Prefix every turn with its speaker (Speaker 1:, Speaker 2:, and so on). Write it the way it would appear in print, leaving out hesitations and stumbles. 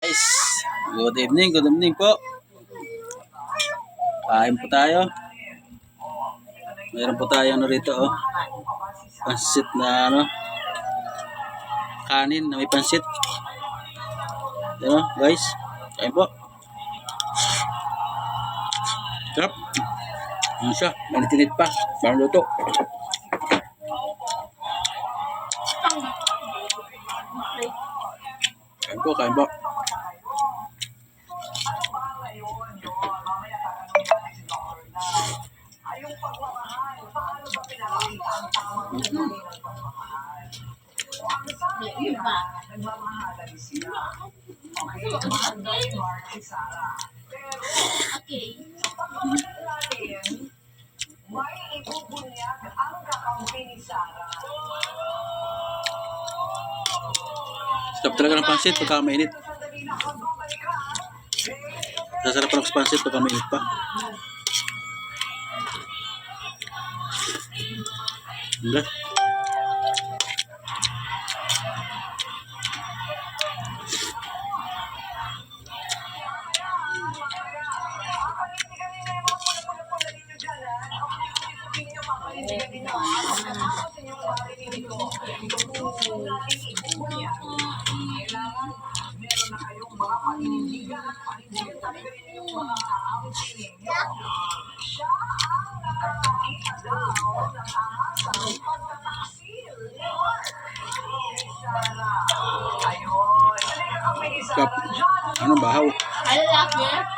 Speaker 1: Guys, good evening po. Kain po tayo. Mayroon po tayo rito pansit na kanin na may pansit. Guys, kain po. Sarap. Ano siya? Manitinit pa. Parang luto. Kain po. Sarap talaga ng pansit pagka mainit. Sasarap ng pansit pagka mainit pa. Enggak. Ano bahaw?
Speaker 2: I love it.